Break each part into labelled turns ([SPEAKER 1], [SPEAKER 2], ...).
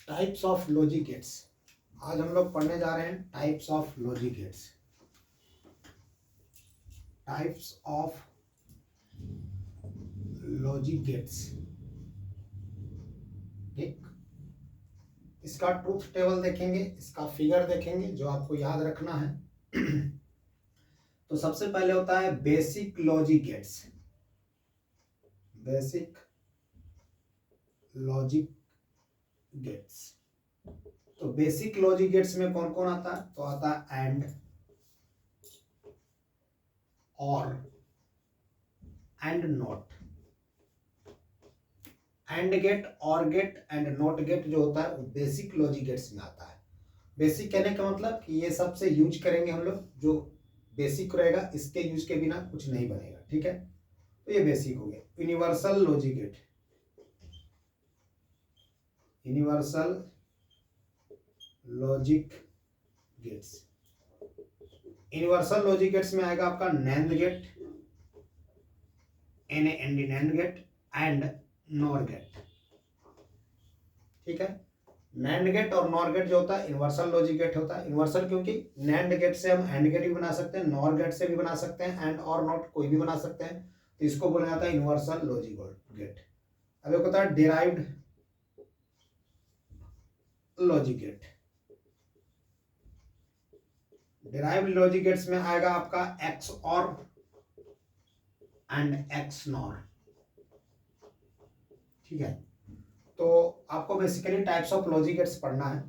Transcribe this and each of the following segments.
[SPEAKER 1] Types of logic gates. आज हम लोग पढ़ने जा रहे हैं types of logic gates. Types of logic gates, ठीक। इसका ट्रूथ टेबल देखेंगे, इसका फिगर देखेंगे जो आपको याद रखना है। तो सबसे पहले होता है basic logic gates. Basic logic gates, तो बेसिक लॉजिक गेट्स में कौन कौन आता है? तो आता है एंड, और, एंड नॉट। एंड गेट, और गेट, एंड नॉट गेट जो होता है वो बेसिक लॉजिक गेट्स में आता है। बेसिक कहने का मतलब कि ये सबसे यूज करेंगे हम लोग, जो बेसिक रहेगा इसके यूज के बिना कुछ नहीं बनेगा, ठीक है। तो ये बेसिक हो गया। Universal logic gate, universal logic gates. Universal logic gates में आएगा आपका NAND gate, NAND NAND gate, and NOR gate, ठीक है। नैंड गेट और नॉर गेट जो होता है यूनिवर्सल लॉजिक गेट होता है। यूनिवर्सल क्योंकि नैंड गेट से हम एंड गेट भी बना सकते हैं, नॉर गेट से भी बना सकते हैं, एंड और नॉट कोई भी बना सकते हैं, तो इसको बोला जाता है यूनिवर्सल लॉजिक गेट। अब एक होता है derived logic gate. Derived logic gates में आएगा आपका एक्स और एंड एक्स नॉर, ठीक है। तो आपको basically types of logic gates पढ़ना है।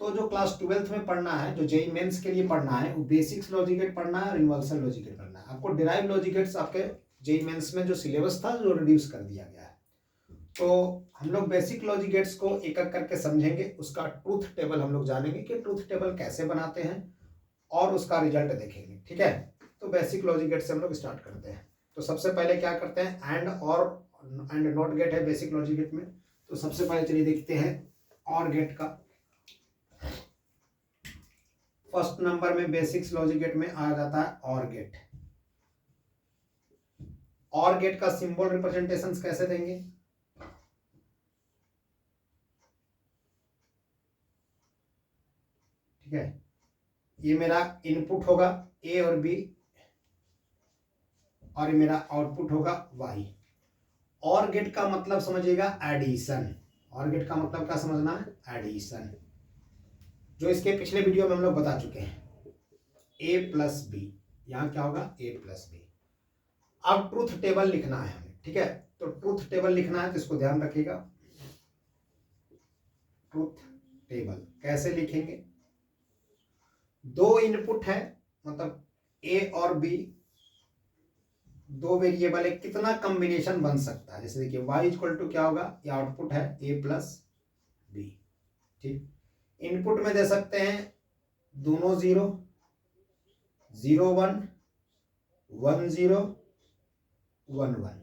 [SPEAKER 1] तो जो क्लास 12th में पढ़ना है, जो जेईई मेंस के लिए पढ़ना है, वो बेसिक्स लॉजिक गेट पढ़ना है और यूनिवर्सल लॉजिक गेट पढ़ना है। आपको डिराइव लॉजिक गेट्स आपके जेईई मेंस में जो सिलेबस था जो रिड्यूस कर दिया गया है। तो हम लोग बेसिक लॉजिक गेट्स को एक एक करके समझेंगे, उसका ट्रूथ टेबल हम लोग जानेंगे कि ट्रूथ टेबल कैसे बनाते हैं और उसका रिजल्ट देखेंगे, ठीक है। तो बेसिक लॉजिक गेट से हम लोग स्टार्ट करते हैं। तो सबसे पहले क्या करते हैं, एंड और एंड नॉट गेट है बेसिक लॉजिक गेट में। तो सबसे पहले चलिए देखते हैं और गेट का। फर्स्ट नंबर में बेसिक्स लॉजिक गेट में आ जाता है और गेट। और गेट का सिंबल रिप्रेजेंटेशन कैसे देंगे? ठीक है, ये मेरा इनपुट होगा ए और बी, और ये मेरा आउटपुट होगा वाई। और गेट का मतलब समझिएगा एडिशन। और गेट का मतलब क्या समझना है? एडिशन, जो इसके पिछले वीडियो में हम लोग बता चुके हैं। ए प्लस बी, यहां क्या होगा? ए प्लस बी। अब ट्रूथ टेबल लिखना है हमें, ठीक है। तो ट्रूथ टेबल लिखना है तो इसको ध्यान रखिएगा। ट्रूथ टेबल कैसे लिखेंगे? दो इनपुट है, मतलब ए और बी, दो वेरिएबल है, कितना कॉम्बिनेशन बन सकता है? जैसे देखिए y इक्वल टू क्या होगा? ये आउटपुट है a प्लस बी, ठीक। इनपुट में दे सकते हैं दोनों 0, 0 1, 1 0, 1 1।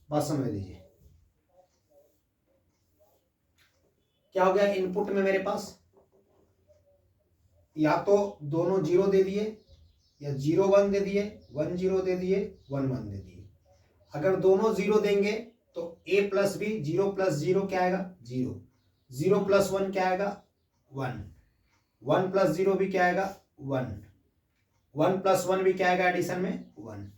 [SPEAKER 1] बात समझ लीजिए क्या हो गया। इनपुट में मेरे पास या तो दोनों 0 दे दिए, या 0 1 दे दिए, 1 0 दे दिए, 1 1 दे दिए। अगर दोनों 0 देंगे तो a प्लस बी, 0 प्लस 0 क्या आएगा? 0, 0 प्लस 1 क्या आएगा? 1, 1 प्लस 0 भी क्या आएगा? 1, 1 प्लस 1 भी क्या आएगा एडिशन में? 1।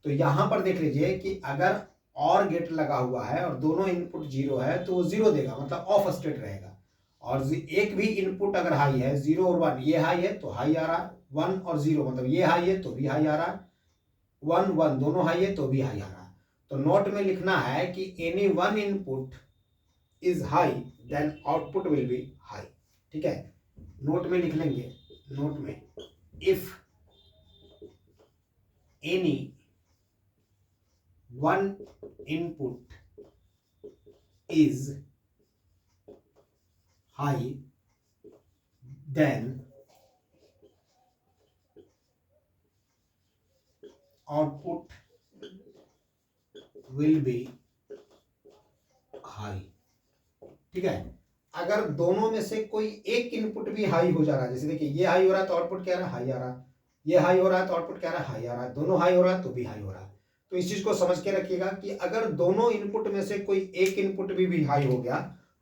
[SPEAKER 1] तो यहां पर देख लीजिए कि अगर और गेट लगा हुआ है और दोनों इनपुट 0 है तो वो 0 देगा, मतलब ऑफ स्टेट रहेगा। और एक भी इनपुट अगर हाई है, 0 और 1, ये हाई है तो हाई आ रहा है, 1 और 0 मतलब ये हाई है तो भी हाई आ रहा है, 1 1 दोनों हाई है तो भी हाई आ रहा है। तो नोट में लिखना है कि any one input is high then output will be high, ठीक है। नोट में लिख लेंगे, नोट में if any one input is high then output will be high, ठीक है। अगर दोनों में से कोई एक इनपुट भी हाई हो जा रहा है, जैसे देखिए ये हाई हो रहा है तो आउटपुट क्या आ रहा है? हाई आ रहा है। ये हाई हो रहा है तो आउटपुट क्या आ रहा है? हाई आ रहा है। दोनों हाई हो रहा है तो भी हाई हो रहा है। तो इस चीज को समझ के रखिएगा कि अगर दोनों इनपुट में से कोई एक इनपुट भी हाई हो गया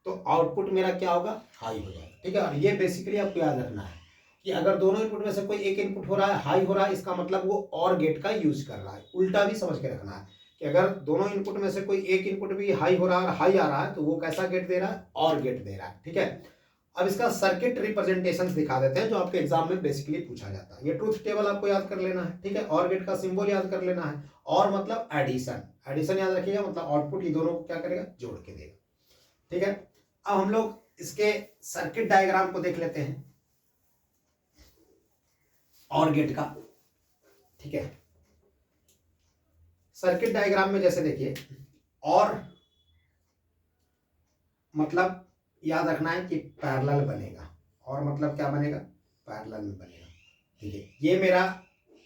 [SPEAKER 1] तो आउटपुट मेरा क्या होगा, हाई हो जाएगा। ठीक है, और ये बेसिकली आपको याद रखना है कि अगर दोनों इनपुट में से कोई एक इनपुट हो रहा है, हाई हो रहा है, इसका मतलब वो और गेट का यूज कर रहा है। उल्टा भी समझ के रखना है कि अगर दोनों इनपुट में से कोई एक इनपुट भी हाई हो रहा है, हाई आ रहा है, तो वो कैसा गेट दे रहा है, और गेट दे रहा है। ठीक है, अब इसका सर्किट रिप्रेजेंटेशन दिखा देते हैं जो आपके एग्जाम में बेसिकली पूछा जाता है। ये ट्रूथ टेबल आपको याद कर लेना है। ठीक है, और गेट का सिंबल याद कर लेना है, और मतलब एडिशन, एडिशन याद रखिएगा, मतलब आउटपुट ये दोनों को क्या करेगा, जोड़ के देगा। ठीक है, अब हम लोग इसके सर्किट डायग्राम को देख लेते हैं और गेट का। ठीक है, सर्किट डायग्राम में जैसे देखिए, और मतलब याद रखना है कि पैरेलल बनेगा, और मतलब क्या बनेगा, पैरेलल में बनेगा। ठीक है, ये मेरा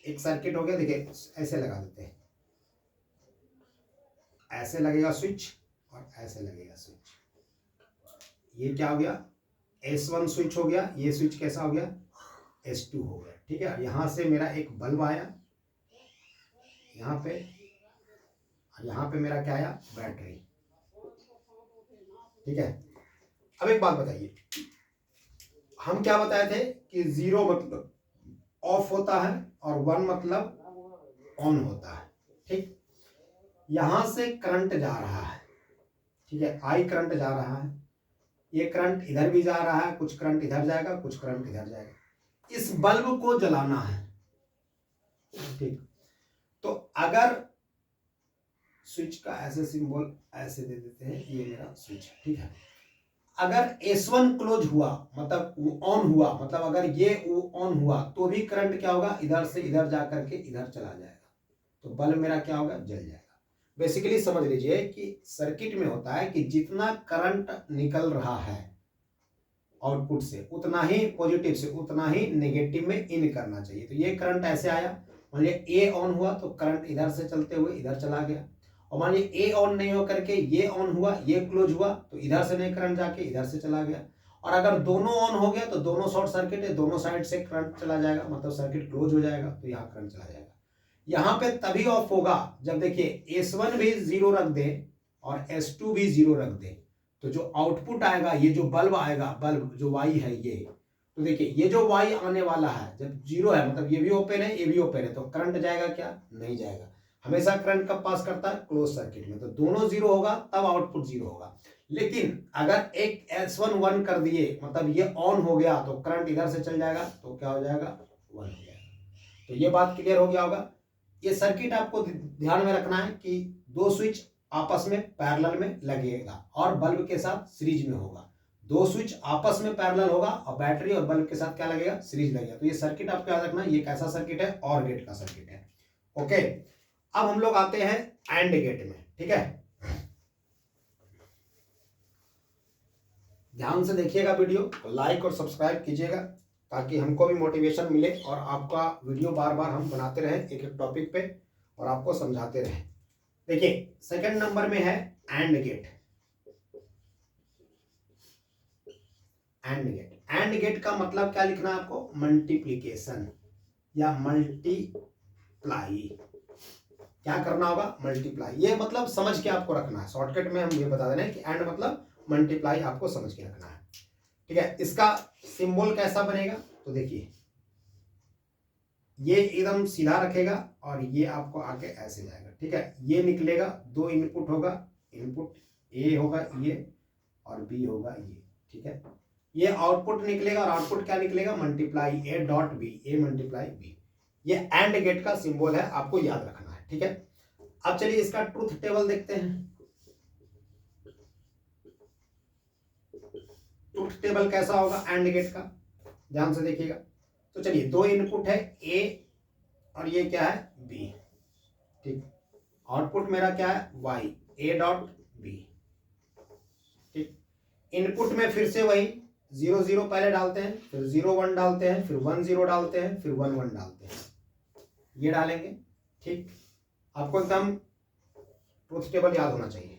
[SPEAKER 1] एक सर्किट हो गया। देखिए ऐसे लगा देते हैं, ऐसे लगेगा स्विच और ऐसे लगेगा स्विच। ये क्या हो गया, S1 स्विच हो गया, ये स्विच कैसा हो गया, S2 हो गया। ठीक है, यहां से मेरा एक बल्ब आया यहाँ पे, और यहाँ पे मेरा क्या आया, बैटरी। ठीक है, अब एक बात बताइए, हम क्या बताए थे कि 0 मतलब ऑफ होता है और 1 मतलब ऑन होता है। ठीक, यहां से करंट जा रहा है। ठीक है, आई करंट जा रहा है, ये करंट इधर भी जा रहा है, कुछ करंट इधर जाएगा, कुछ करंट इधर जाएगा। इस बल्ब को जलाना है। ठीक, तो अगर स्विच का ऐसे सिंबल ऐसे दे देते हैं, ये मेरा स्विच है। ठीक है, अगर S1 क्लोज हुआ मतलब ऑन हुआ, मतलब अगर ये ऑन हुआ तो भी करंट क्या होगा, इधर से इधर जाकर के इधर चला जाएगा, तो बल्ब मेरा क्या होगा, जल जाएगा। बेसिकली समझ लीजिए कि सर्किट में होता है कि जितना करंट निकल रहा है आउटपुट से, उतना ही पॉजिटिव से उतना ही नेगेटिव में इन करना चाहिए। तो ये करंट ऐसे आया, मान लिया ए ऑन हुआ तो करंट इधर से चलते हुए इधर चला गया, और मान लीजिए ए ऑन नहीं हो करके ये ऑन हुआ, ये क्लोज हुआ, तो इधर से नहीं करंट जाके इधर से चला गया। और अगर दोनों ऑन हो गया तो दोनों शॉर्ट सर्किट है, दोनों साइड से करंट चला जाएगा, मतलब सर्किट क्लोज हो जाएगा, तो यहाँ करंट चला जाएगा। यहाँ पे तभी ऑफ होगा जब देखिए S1 भी 0 रख दे और S2 भी 0 रख दे, तो जो आउटपुट आएगा, ये जो बल्ब आएगा, बल्ब जो Y है ये, तो देखिए ये जो Y आने वाला है जब 0 है, मतलब ये भी ओपन है, ये भी ओपन है, तो करंट जाएगा क्या, नहीं जाएगा। हमेशा करंट कब पास करता है, क्लोज सर्किट में, तो दोनों 0 होगा तब आउटपुट 0 होगा। लेकिन अगर एक S1 1 कर दिए, मतलब ये ऑन हो गया, तो करंट इधर से चल जाएगा, तो क्या हो जाएगा, 1 हो जाएगा। तो ये बात क्लियर हो गया होगा। ये सर्किट आपको ध्यान में रखना है कि दो स्विच आपस में पैरेलल में लगेगा और बल्ब के साथ सीरीज में होगा। दो स्विच आपस में पैरेलल होगा और बैटरी और बल्ब के साथ क्या लगेगा, सीरीज लगेगा। तो ये सर्किट आपको याद रखना है, ये कैसा सर्किट है, और गेट का सर्किट है। ओके, अब हम लोग आते हैं एंड गेट में। ठीक है, ध्यान से देखिएगा वीडियो, लाइक और सब्सक्राइब कीजिएगा ताकि हमको भी मोटिवेशन मिले और आपका वीडियो बार बार हम बनाते रहें एक एक टॉपिक पे और आपको समझाते रहें। देखिए सेकंड नंबर में है AND gate. AND gate, AND gate का मतलब क्या लिखना है आपको, मल्टीप्लीकेशन या मल्टीप्लाई। क्या करना होगा, मल्टीप्लाई। ये मतलब समझ के आपको रखना है, शॉर्टकट में हम ये बता दे रहे हैं कि एंड मतलब मल्टीप्लाई आपको समझ के रखना है। ठीक है, इसका सिंबल कैसा बनेगा, तो देखिए ये एकदम सीधा रखेगा और ये आपको आके ऐसे जाएगा। ठीक है, ये निकलेगा, दो इनपुट होगा, इनपुट ए होगा ये और बी होगा ये। ठीक है, ये आउटपुट निकलेगा और आउटपुट क्या निकलेगा, multiply A dot B, A multiply B. ये एंड गेट का सिंबल है, आपको याद रखना है। ठीक है, अब चलिए इसका ट्रूथ टेबल देखते हैं। ट्रूथ टेबल कैसा होगा एंड गेट का, ध्यान से देखिएगा। तो चलिए दो इनपुट है ए और ये क्या है, बी। ठीक, आउटपुट मेरा क्या है, वाई, ए डॉट बी। ठीक, इनपुट में फिर से वही 0 0 पहले डालते हैं, फिर 0 1 डालते हैं, फिर 1 0 डालते हैं, फिर 1 1 डालते हैं, ये डालेंगे। ठीक, आपको एकदम ट्रूथ टेबल याद होना चाहिए,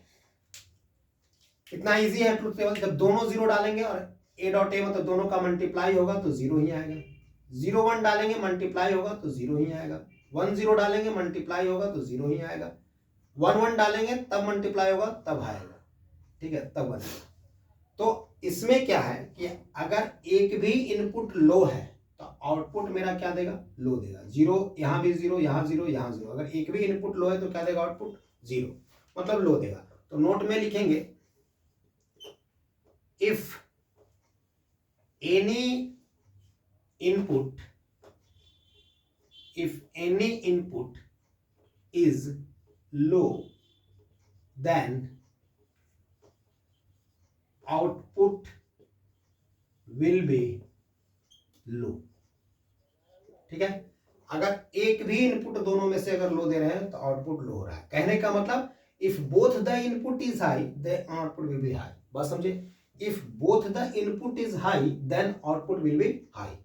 [SPEAKER 1] इतना इजी है ट्रूथ टेबल। जब दोनों 0 डालेंगे और ए डॉट ए मतलब दोनों का मल्टीप्लाई होगा तो 0 ही आएगा। 0 1 डालेंगे मल्टीप्लाई होगा तो 0 ही आएगा। 1 0 डालेंगे मल्टीप्लाई होगा तो 0 ही आएगा। 1 1 डालेंगे तब मल्टीप्लाई होगा तब आएगा। ठीक है, तब बनेगा। तो इसमें क्या है कि अगर एक भी इनपुट लो है तो आउटपुट मेरा क्या देगा, लो देगा। जीरो, यहाँ भी जीरो, यहाँ जीरो, यहाँ जीरो। अगर एक भी इनपुट लो है तो क्या देगा आउटपुट, जीरो, मतलब लो देगा। तो नोट में लिखेंगे if any input is low then output will be low। ठीक है, अगर एक भी इनपुट दोनों में से अगर लो दे रहे हैं तो आउटपुट लो हो रहा है। कहने का मतलब if both the input is high then output will be high. बस समझे, if both the input is high then output will be high,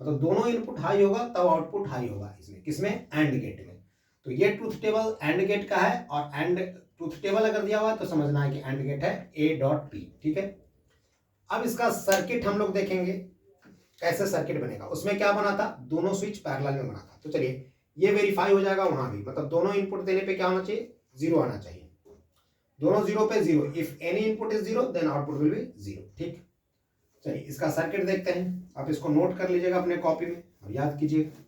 [SPEAKER 1] मतलब दोनों इनपुट हाई होगा तब आउटपुट हाई होगा। इसमें किसमें, एंड गेट में। तो ये ट्रूथ टेबल एंड गेट का है, और एंड ट्रूथ टेबल अगर दिया हुआ है तो समझना है कि एंड गेट है A.P। ठीक है, अब इसका सर्किट हम लोग देखेंगे कैसे सर्किट बनेगा। उसमें क्या बना था, दोनों स्विच पैरेलल में बना था। तो चलिए ये वेरीफाई हो जाएगा वहां भी, मतलब दोनों इनपुट देने पे क्या होना चाहिए, जीरो आना चाहिए। दोनों जीरो पे zero, if any input is zero then output will be zero. ठीक, चलिए इसका सर्किट देखते हैं। आप इसको नोट कर लीजिएगा अपने कॉपी में और याद कीजिएगा।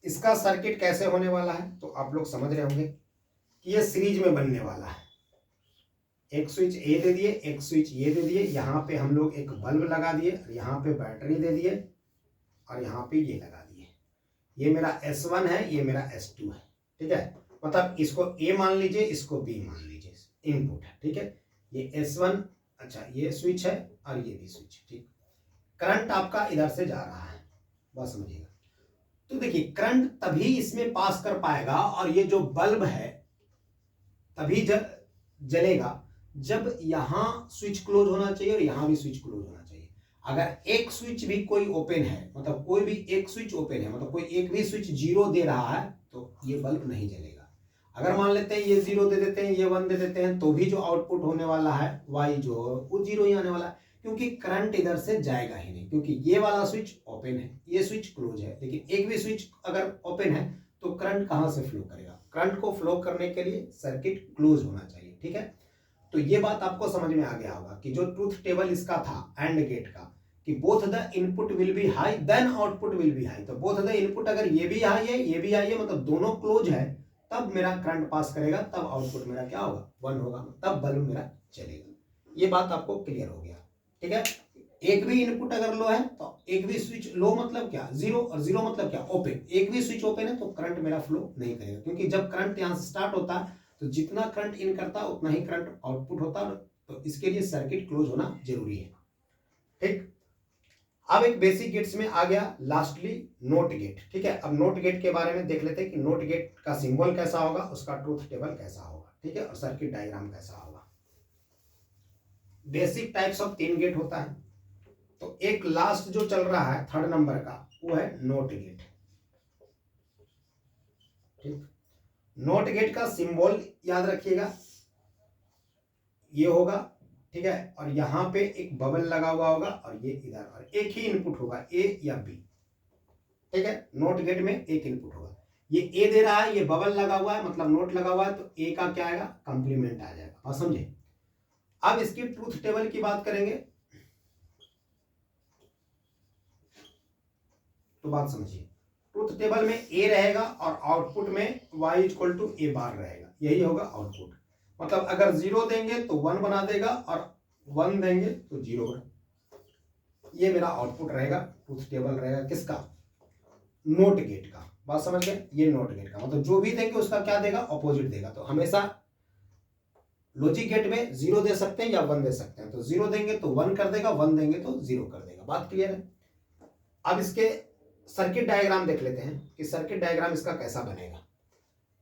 [SPEAKER 1] इसका सर्किट कैसे होने वाला है तो आप लोग समझ रहे होंगे कि ये सीरीज में बनने वाला है। एक स्विच ए दे दिए, एक स्विच ये दे दिए, यहाँ पे हम लोग एक बल्ब लगा दिए, यहाँ पे बैटरी दे दिए, और यहाँ पे ये लगा दिए। ये मेरा S1 है, ये मेरा S2 है। ठीक है, मतलब इसको A मान लीजिए, इसको B मान लीजिए, इनपुट है। ठीक है, ये S1, अच्छा ये स्विच है और ये भी स्विच। ठीक, करंट आपका इधर से जा रहा है, बस समझिएगा। तो देखिए करंट तभी इसमें पास कर पाएगा और ये जो बल्ब है तभी जलेगा जब यहां स्विच क्लोज होना चाहिए और यहां भी स्विच क्लोज होना चाहिए। अगर एक स्विच भी कोई ओपन है, मतलब कोई भी एक स्विच ओपन है, मतलब कोई एक भी स्विच जीरो दे रहा है तो ये बल्ब नहीं जलेगा। अगर मान लेते हैं ये जीरो दे देते हैं, ये वन दे देते हैं, तो भी जो आउटपुट होने वाला है वाई जो वो जीरो ही आने वाला है, क्योंकि करंट इधर से जाएगा ही नहीं, क्योंकि ये वाला स्विच ओपन है, ये स्विच क्लोज है। लेकिन एक भी स्विच अगर ओपन है तो करंट कहां से फ्लो करेगा, करंट को फ्लो करने के लिए सर्किट क्लोज होना चाहिए। ठीक है, तो ये बात आपको समझ में आ गया होगा कि जो ट्रूथ टेबल इसका था एंड गेट का, कि both the input will be high then output will be high. तो बोथ द इनपुट अगर ये भी हाई है ये भी हाई है, मतलब दोनों क्लोज है, तब मेरा करंट पास करेगा, तब आउटपुट मेरा क्या होगा, वन होगा, तब बल्ब मेरा चलेगा। ये बात आपको क्लियर हो गया। ठीक है, एक भी इनपुट अगर लो है तो एक भी स्विच लो मतलब क्या, जीरो, और जीरो मतलब क्या, ओपन। एक भी स्विच ओपन है तो करंट मेरा फ्लो नहीं करेगा, क्योंकि जब करंट यहां से स्टार्ट होता है तो जितना करंट इन करता उतना ही करंट आउटपुट होता है। तो इसके लिए सर्किट क्लोज होना जरूरी है। ठीक, अब एक बेसिक गेट्स में आ गया लास्टली नोट गेट। ठीक है, अब नोट गेट के बारे में देख लेते हैं कि नोट गेट का सिंबल कैसा होगा, उसका ट्रूथ टेबल कैसा होगा। ठीक है, और सर्किट डायग्राम कैसा होगा। बेसिक टाइप्स ऑफ 3 गेट होता है। तो एक लास्ट जो चल रहा है 3rd नंबर का, वो है नोट गेट। ठीक, नोट गेट का सिंबल याद रखिएगा, ये होगा। ठीक है, और यहां पे एक बबल लगा हुआ होगा और ये इधर, और एक ही इनपुट होगा A या B। ठीक है, नोट गेट में एक इनपुट होगा, ये A दे रहा है, ये बबल लगा हुआ है, मतलब नोट लगा हुआ है, तो A का क्या आएगा, कंप्लीमेंट आ जाएगा। और समझे, अब इसकी ट्रूथ टेबल की बात करेंगे तो बात समझिए। ट्रूथ टेबल में A रहेगा और आउटपुट में y इक्वल टू A बार रहेगा, यही होगा आउटपुट। मतलब अगर 0 देंगे तो 1 बना देगा और 1 देंगे तो 0 बना। ये मेरा आउटपुट रहेगा, ट्रूथ टेबल रहेगा किसका, नोट गेट का। बात समझ गए, ये नोट गेट का मतलब जो भी देंगे उसका क्या देगा, ऑपोजिट देगा। तो हमेशा लॉजिक गेट में 0 दे सकते हैं या 1 दे सकते हैं। तो 0 देंगे तो 1 कर देगा, 1 देंगे तो 0 कर देगा। बात क्लियर है। अब इसके सर्किट डायग्राम देख लेते हैं कि सर्किट डायग्राम इसका कैसा बनेगा।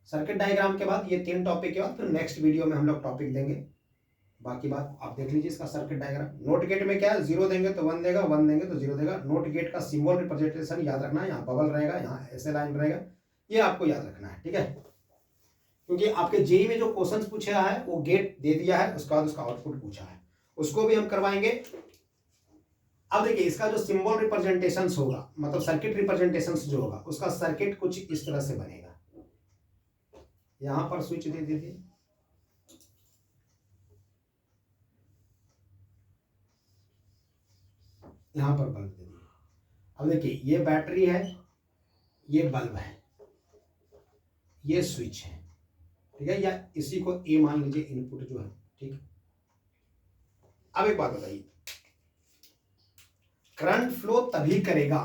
[SPEAKER 1] सर्किट डायग्राम के बाद ये 3 टॉपिक के बाद फिर नेक्स्ट वीडियो में हम लोग टॉपिक देंगे, बाकी बात आप देख लीजिए। इसका सर्किट डायग्राम, नोट गेट में क्या है, 0 देंगे तो 1 देगा, 1 देंगे तो 0 देगा। नोट गेट का सिंबल रिप्रेजेंटेशन याद रखना है, यहाँ बबल रहेगा, यहाँ ऐसे लाइन रहेगा, ये आपको याद रखना है। ठीक है, क्योंकि आपके जेई में जो क्वेश्चन पूछा है वो गेट दे दिया है, उसके बाद उसका आउटपुट पूछा है, उसको भी हम करवाएंगे। अब देखिए इसका जो सिंबल रिप्रेजेंटेशन होगा, मतलब सर्किट रिप्रेजेंटेशन जो होगा, उसका सर्किट कुछ इस तरह से बनेगा। यहां पर स्विच दे दीजिए, यहाँ पर बल्ब दे दिया। अब देखिए ये बैटरी है, ये बल्ब है, ये स्विच है, ठीक है, या इसी को ए मान लीजिए इनपुट जो है, ठीक है। अब एक बात बताइए, करंट फ्लो तभी करेगा,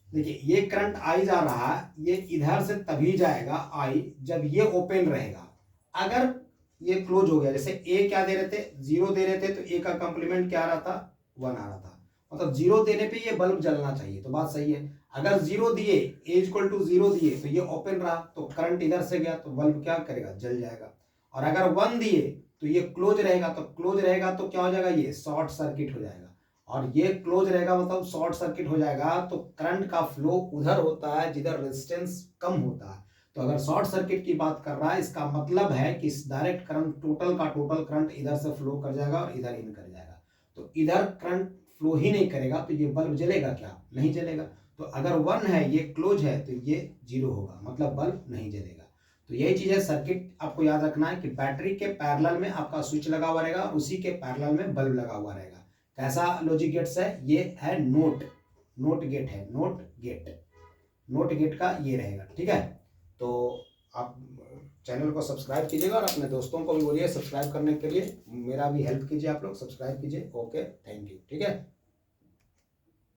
[SPEAKER 1] देखिए ये करंट आई जा रहा है, ये इधर से तभी जाएगा आई जब ये ओपन रहेगा। अगर ये क्लोज हो गया, जैसे ए क्या दे रहे थे, 0 दे रहे थे, तो ए का कंप्लीमेंट क्या आ रहा था, 1 आ रहा था, मतलब 0 देने पे ये बल्ब जलना चाहिए, तो बात सही है। अगर 0 दिए, ए इक्वल टू 0 दिए, तो ये ओपन रहा, तो करंट इधर से गया, तो बल्ब क्या करेगा, जल जाएगा। और अगर 1 दिए तो ये क्लोज रहेगा, तो क्लोज रहेगा तो क्या हो जाएगा, ये शॉर्ट सर्किट हो जाएगा। और ये क्लोज रहेगा मतलब शॉर्ट सर्किट हो जाएगा, तो करंट का फ्लो उधर होता है जिधर रेजिस्टेंस कम होता है। तो अगर शॉर्ट सर्किट की बात कर रहा है, इसका मतलब है कि डायरेक्ट करंट टोटल का टोटल करंट इधर से फ्लो कर जाएगा और इधर इन कर जाएगा। तो इधर करंट फ्लो ही नहीं करेगा, तो ये बल्ब जलेगा क्या, नहीं जलेगा। तो अगर 1 है, ये क्लोज है, तो ये 0 होगा, मतलब बल्ब नहीं जलेगा। तो यही चीज है, सर्किट आपको याद रखना है कि बैटरी के पैरेलल में आपका स्विच लगा हुआ रहेगा, उसी के पैरेलल में बल्ब लगा हुआ रहेगा। कैसा लॉजिक गेट्स है, ये है नोट गेट है, नोट गेट का ये रहेगा, ठीक है। तो आप चैनल को सब्सक्राइब कीजिएगा और अपने दोस्तों को भी बोलिए सब्सक्राइब करने के लिए, मेरा भी हेल्प कीजिए, आप लोग सब्सक्राइब कीजिए। ओके, थैंक यू, ठीक है।